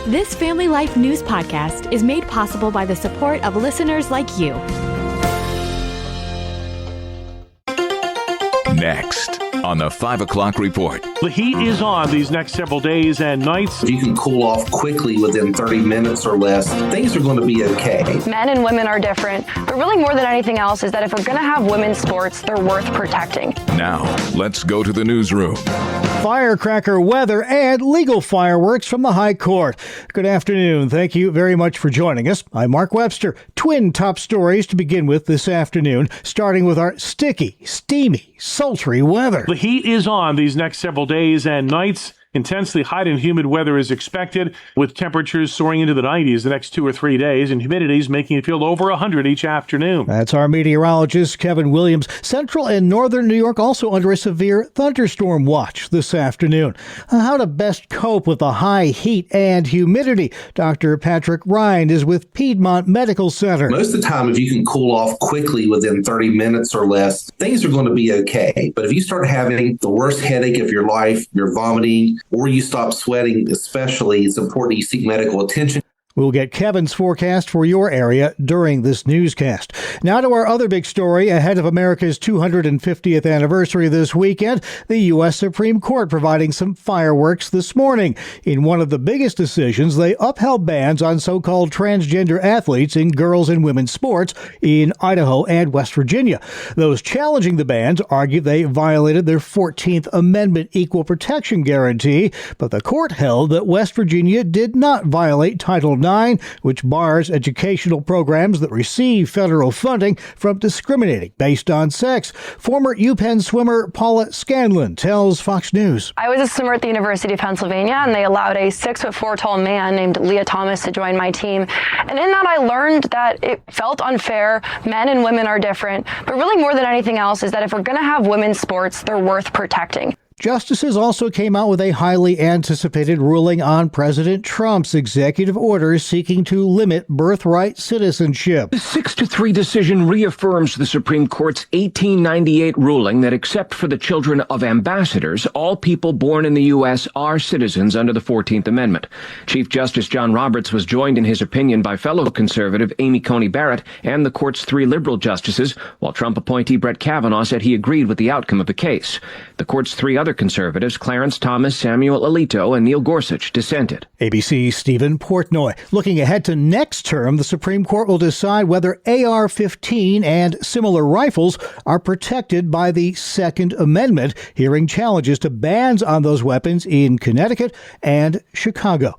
This Family Life News podcast is made possible by the support of listeners like you. Next on the 5 o'clock report. The heat is on these next several days and nights. If you can cool off quickly within 30 minutes or less, things are going to be okay. Men and women are different, but really more than anything else is that if we're going to have women's sports, they're worth protecting. Now, let's go to the newsroom. Firecracker weather and legal fireworks from the High Court. Good afternoon. Thank you very much for joining us. I'm Mark Webster. Twin top stories to begin with this afternoon, starting with our sticky, steamy, sultry weather. The heat is on these next several days and nights. Intensely hot and humid weather is expected, with temperatures soaring into the 90s the next 2 or 3 days and humidities making it feel over 100 each afternoon. That's our meteorologist, Kevin Williams. Central and northern New York also under a severe thunderstorm watch this afternoon. How to best cope with the high heat and humidity? Dr. Patrick Ryan is with Piedmont Medical Center. Most of the time, if you can cool off quickly within 30 minutes or less, things are going to be okay. But if you start having the worst headache of your life, you're vomiting, or you stop sweating especially, it's important you seek medical attention. We'll get Kevin's forecast for your area during this newscast. Now to our other big story. Ahead of America's 250th anniversary this weekend, the U.S. Supreme Court providing some fireworks this morning. In one of the biggest decisions, they upheld bans on so-called transgender athletes in girls and women's sports in Idaho and West Virginia. Those challenging the bans argue they violated their 14th Amendment equal protection guarantee, but the court held that West Virginia did not violate Title IX, which bars educational programs that receive federal funding from discriminating based on sex. Former UPenn swimmer Paula Scanlon tells Fox News. I was a swimmer at the University of Pennsylvania, and they allowed a 6'4" tall man named Leah Thomas to join my team. And in that, I learned that it felt unfair. Men and women are different. But really more than anything else is that if we're going to have women's sports, they're worth protecting. Justices also came out with a highly anticipated ruling on President Trump's executive orders seeking to limit birthright citizenship. The 6-3 decision reaffirms the Supreme Court's 1898 ruling that except for the children of ambassadors, all people born in the U.S. are citizens under the 14th Amendment. Chief Justice John Roberts was joined in his opinion by fellow conservative Amy Coney Barrett and the court's 3 liberal justices, while Trump appointee Brett Kavanaugh said he agreed with the outcome of the case. The court's 3 other conservatives, Clarence Thomas, Samuel Alito, and Neil Gorsuch, dissented. ABC's Stephen Portnoy. Looking ahead to next term, the Supreme Court will decide whether AR-15 and similar rifles are protected by the Second Amendment, hearing challenges to bans on those weapons in Connecticut and Chicago.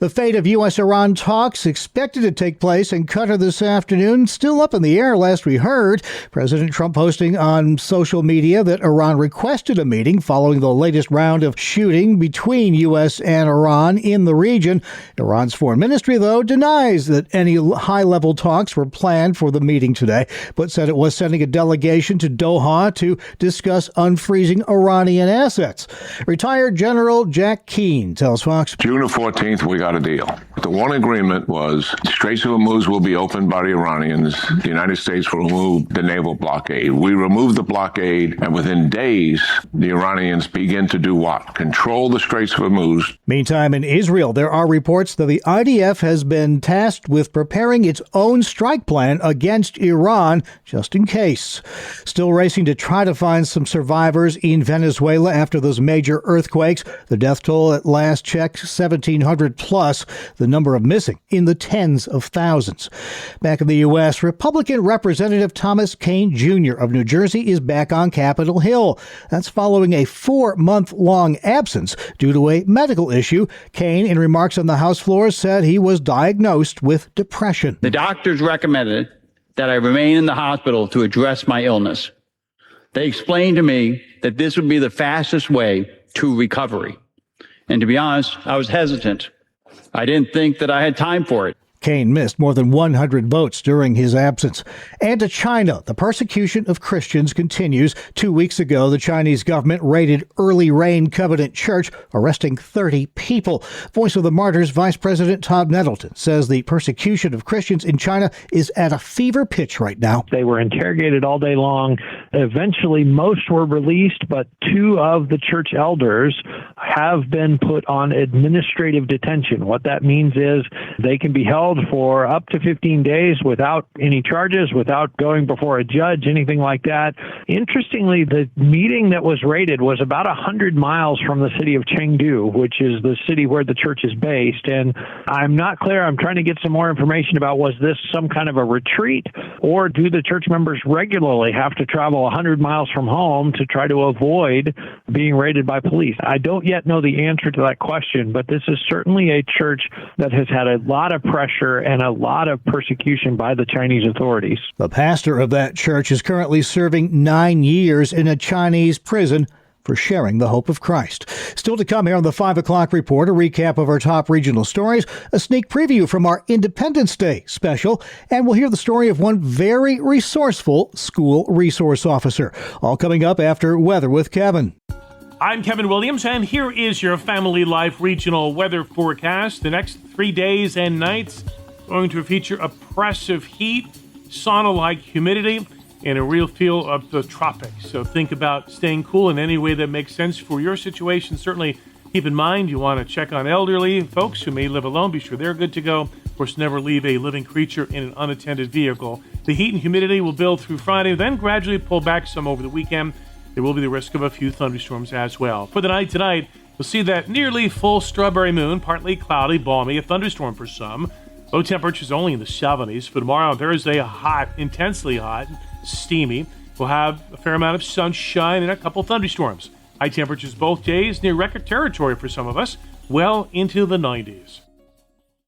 The fate of U.S.-Iran talks expected to take place in Qatar this afternoon, still up in the air last we heard. President Trump posting on social media that Iran requested a meeting following the latest round of shooting between U.S. and Iran in the region. Iran's foreign ministry, though, denies that any high-level talks were planned for the meeting today, but said it was sending a delegation to Doha to discuss unfreezing Iranian assets. Retired General Jack Keane tells Fox. June the 14th, we got a deal. The one agreement was Straits of Hormuz will be opened by the Iranians. The United States will remove the naval blockade. We removed the blockade, and within days, the Iranians begin to do what? Control the Straits of Hormuz. Meantime, in Israel, there are reports that the IDF has been tasked with preparing its own strike plan against Iran, just in case. Still racing to try to find some survivors in Venezuela after those major earthquakes. The death toll at last check, 1,700 plus. The number of missing in the tens of thousands. Back in the U.S., Republican Representative Thomas Kean Jr. of New Jersey is back on Capitol Hill. That's following a 4-month-long absence due to a medical issue. Kean, in remarks on the House floor, said he was diagnosed with depression. The doctors recommended that I remain in the hospital to address my illness. They explained to me that this would be the fastest way to recovery. And to be honest, I was hesitant. I didn't think that I had time for it. Kaine missed more than 100 votes during his absence. And to China, the persecution of Christians continues. 2 weeks ago, the Chinese government raided Early Rain Covenant Church, arresting 30 people. Voice of the Martyrs Vice President Todd Nettleton says the persecution of Christians in China is at a fever pitch right now. They were interrogated all day long. Eventually, most were released, but 2 of the church elders have been put on administrative detention. What that means is they can be held for up to 15 days without any charges, without going before a judge, anything like that. Interestingly, the meeting that was raided was about 100 miles from the city of Chengdu, which is the city where the church is based. And I'm not clear. I'm trying to get some more information about, was this some kind of a retreat, or do the church members regularly have to travel 100 miles from home to try to avoid being raided by police? I don't yet know the answer to that question, but this is certainly a church that has had a lot of pressure and a lot of persecution by the Chinese authorities. The pastor of that church is currently serving 9 years in a Chinese prison for sharing the hope of Christ. Still to come here on the 5 o'clock report, a recap of our top regional stories, a sneak preview from our Independence Day special, and we'll hear the story of one very resourceful school resource officer. All coming up after Weather with Kevin. I'm Kevin Williams, and here is your Family Life regional weather forecast. The next 3 days and nights going to feature oppressive heat, sauna-like humidity, and a real feel of the tropics. So think about staying cool in any way that makes sense for your situation. Certainly keep in mind you want to check on elderly folks who may live alone. Be sure they're good to go. Of course, never leave a living creature in an unattended vehicle. The heat and humidity will build through Friday, then gradually pull back some over the weekend. There will be the risk of a few thunderstorms as well. For the night tonight, you'll see that nearly full strawberry moon, partly cloudy, balmy, a thunderstorm for some. Low temperatures only in the 70s. For tomorrow and Thursday, hot, intensely hot, steamy. We'll have a fair amount of sunshine and a couple thunderstorms. High temperatures both days, near record territory for some of us, well into the 90s.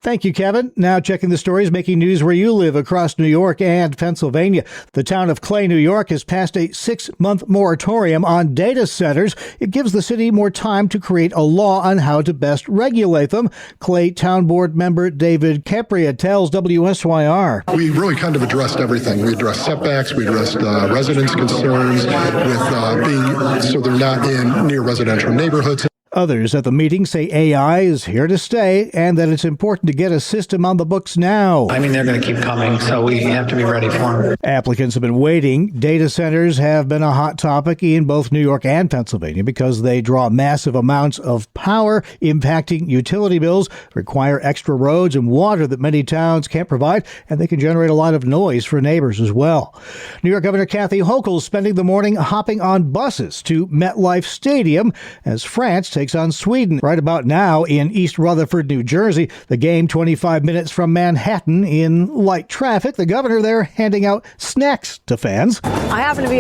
Thank you, Kevin. Now checking the stories making news where you live across New York and Pennsylvania. The town of Clay, New York has passed a 6-month moratorium on data centers. It gives the city more time to create a law on how to best regulate them. Clay Town Board member David Capria tells WSYR. We really kind of addressed everything. We addressed setbacks. We addressed residents' concerns with being so they're not in near residential neighborhoods. Others at the meeting say AI is here to stay and that it's important to get a system on the books now. I mean, they're going to keep coming, so we have to be ready for them. Applicants have been waiting. Data centers have been a hot topic in both New York and Pennsylvania because they draw massive amounts of power, impacting utility bills, require extra roads and water that many towns can't provide, and they can generate a lot of noise for neighbors as well. New York Governor Kathy Hochul spending the morning hopping on buses to MetLife Stadium as France takes on Sweden. Right about now in East Rutherford, New Jersey, the game 25 minutes from Manhattan in light traffic. The governor there handing out snacks to fans. I happen to be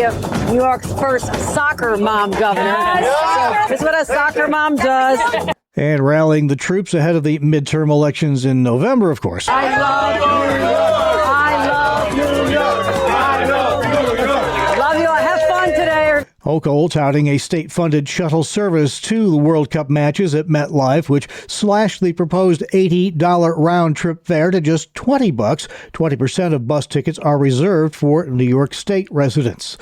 New York's first soccer mom governor. So this is what a soccer mom does. And rallying the troops ahead of the midterm elections in November, of course. I love New York. I love New York. I love New York. Love you. Have fun today. Hochul touting a state-funded shuttle service to the World Cup matches at MetLife, which slashed the proposed $80 round-trip fare to just $20. 20% of bus tickets are reserved for New York State residents.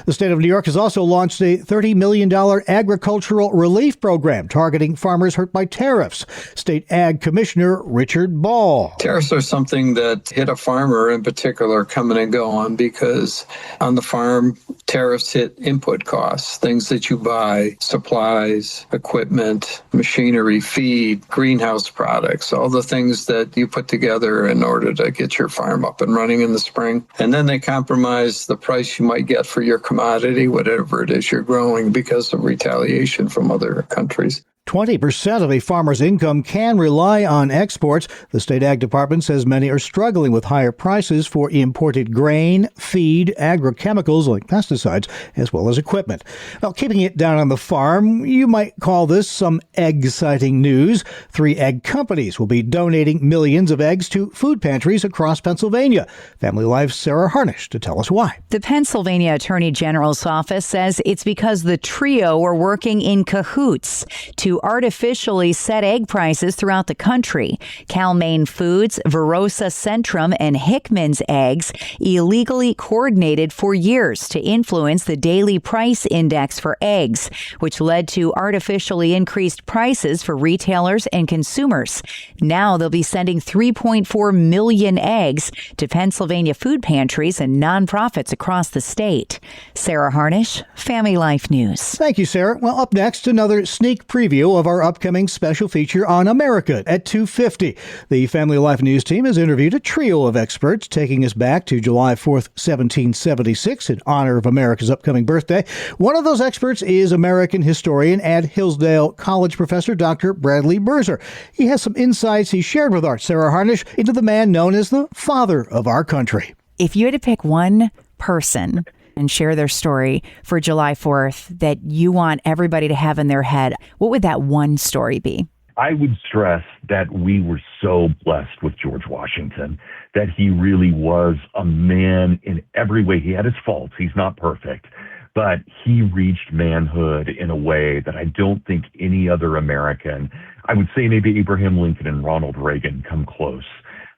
The state of New York has also launched a $30 million agricultural relief program targeting farmers hurt by tariffs. State Ag Commissioner Richard Ball. Tariffs are something that hit a farmer in particular coming and going because on the farm, tariffs hit input costs, things that you buy, supplies, equipment, machinery, feed, greenhouse products, all the things that you put together in order to get your farm up and running in the spring. And then they compromise the price you might get for your commodity, whatever it is you're growing, because of retaliation from other countries. 20% of a farmer's income can rely on exports. The state ag department says many are struggling with higher prices for imported grain, feed, agrochemicals like pesticides, as well as equipment. Well, keeping it down on the farm, you might call this some egg-citing news. 3 egg companies will be donating millions of eggs to food pantries across Pennsylvania. Family Life's Sarah Harnish to tell us why. The Pennsylvania Attorney General's office says it's because the trio were working in cahoots to to artificially set egg prices throughout the country. Cal-Maine Foods, Verosa Centrum, and Hickman's Eggs illegally coordinated for years to influence the daily price index for eggs, which led to artificially increased prices for retailers and consumers. Now they'll be sending 3.4 million eggs to Pennsylvania food pantries and nonprofits across the state. Sarah Harnish, Family Life News. Thank you, Sarah. Well, up next, another sneak preview of our upcoming special feature on America at 2:50. The Family Life News team has interviewed a trio of experts taking us back to July 4th, 1776 in honor of America's upcoming birthday. One of those experts is American historian and Hillsdale College professor Dr. Bradley Birzer. He has some insights he shared with our Sarah Harnish into the man known as the father of our country. If you had to pick one person and share their story for July 4th that you want everybody to have in their head, what would that one story be? I would stress that we were so blessed with George Washington, that he really was a man in every way. He had his faults. He's not perfect, but he reached manhood in a way that I don't think any other American, I would say maybe Abraham Lincoln and Ronald Reagan, come close.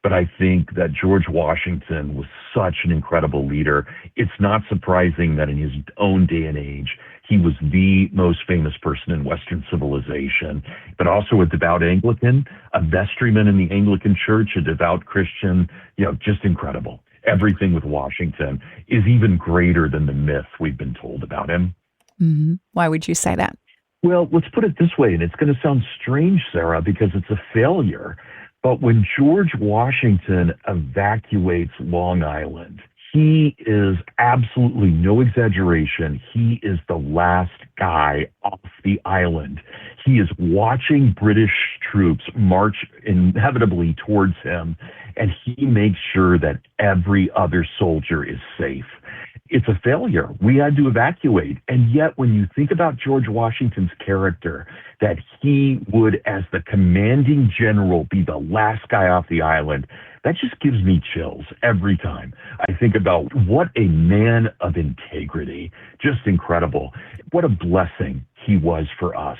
But I think that George Washington was such an incredible leader. It's not surprising that in his own day and age, he was the most famous person in Western civilization, but also a devout Anglican, a vestryman in the Anglican Church, a devout Christian, just incredible. Everything with Washington is even greater than the myth we've been told about him. Mm-hmm. Why would you say that? Well, let's put it this way, and it's going to sound strange, Sarah, because it's a failure. But when George Washington evacuates Long Island, he is absolutely no exaggeration. He is the last guy off the island. He is watching British troops march inevitably towards him, and he makes sure that every other soldier is safe. It's a failure. We had to evacuate. And yet, when you think about George Washington's character, that he would, as the commanding general, be the last guy off the island, that just gives me chills every time I think about what a man of integrity. Just incredible. What a blessing he was for us.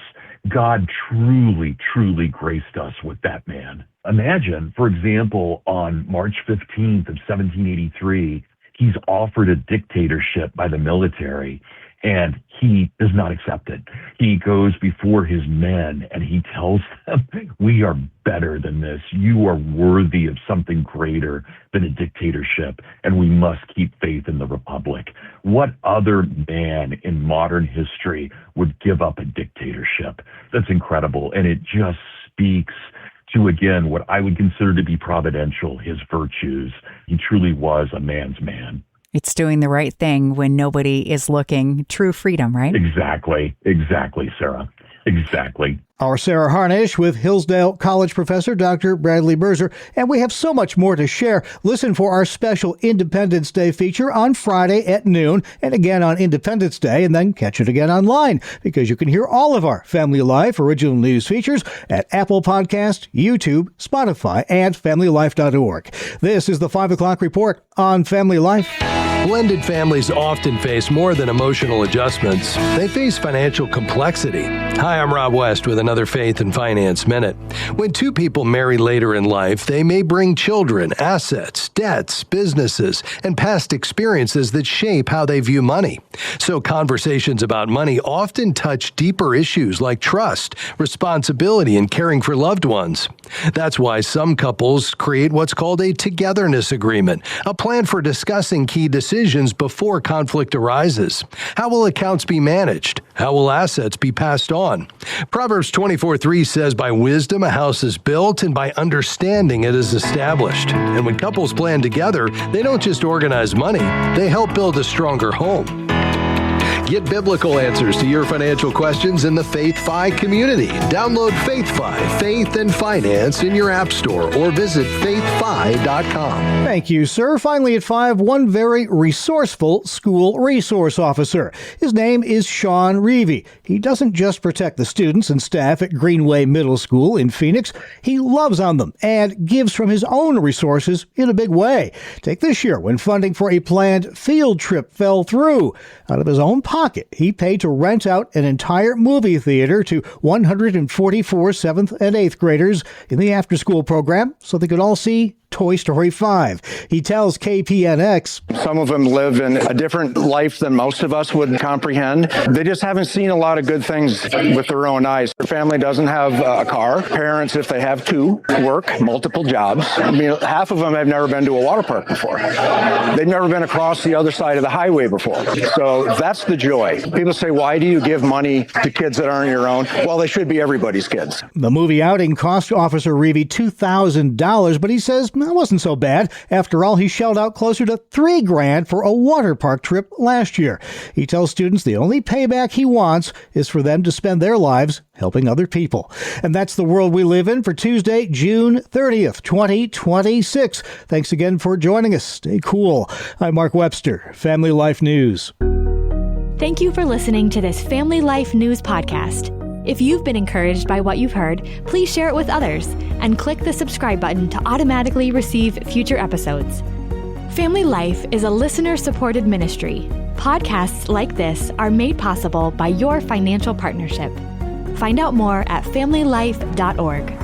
God truly, truly graced us with that man. Imagine, for example, on March 15th of 1783, he's offered a dictatorship by the military, and he does not accept it. He goes before his men and he tells them, we are better than this. You are worthy of something greater than a dictatorship, and we must keep faith in the republic. What other man in modern history would give up a dictatorship? That's incredible. And it just speaks to, again, what I would consider to be providential, his virtues. He truly was a man's man. It's doing the right thing when nobody is looking. True freedom, right? Exactly, Sarah. Exactly. Our Sarah Harnish with Hillsdale College professor Dr. Bradley Birzer. And we have so much more to share. Listen for our special Independence Day feature on Friday at noon and again on Independence Day, and then catch it again online because you can hear all of our Family Life original news features at Apple Podcast, YouTube, Spotify, and FamilyLife.org. This is the 5 o'clock report on Family Life. Blended families often face more than emotional adjustments. They face financial complexity. Hi, I'm Rob West with another Faith and Finance Minute. When two people marry later in life, they may bring children, assets, debts, businesses, and past experiences that shape how they view money. So conversations about money often touch deeper issues like trust, responsibility, and caring for loved ones. That's why some couples create what's called a togetherness agreement, a plan for discussing key decisions before conflict arises. How will accounts be managed? How will assets be passed on? Proverbs 24:3 says, by wisdom a house is built, and by understanding it is established. And when couples plan together, they don't just organize money, they help build a stronger home. Get biblical answers to your financial questions in the Faith Fi community. Download Faith Fi, Faith and Finance in your app store or visit faithfi.com. Thank you, sir. Finally at 5, one very resourceful school resource officer. His name is Sean Reevy. He doesn't just protect the students and staff at Greenway Middle School in Phoenix. He loves on them and gives from his own resources in a big way. Take this year when funding for a planned field trip fell through. Out of his own pocket, pocket. He paid to rent out an entire movie theater to 144 7th and 8th graders in the after-school program so they could all see Toy Story 5. He tells KPNX, some of them live in a different life than most of us would comprehend. They just haven't seen a lot of good things with their own eyes. Their family doesn't have a car. Parents, if they have two, work multiple jobs. I mean, half of them have never been to a water park before. They've never been across the other side of the highway before. So that's the joy. People say, why do you give money to kids that aren't your own? Well, they should be everybody's kids. The movie outing cost Officer Reevy $2,000, but he says that wasn't so bad. After all, he shelled out closer to $3,000 for a water park trip last year. He tells students the only payback he wants is for them to spend their lives helping other people. And that's the world we live in for Tuesday, June 30th, 2026. Thanks again for joining us. Stay cool. I'm Mark Webster, Family Life News. Thank you for listening to this Family Life News podcast. If you've been encouraged by what you've heard, please share it with others and click the subscribe button to automatically receive future episodes. Family Life is a listener-supported ministry. Podcasts like this are made possible by your financial partnership. Find out more at familylife.org.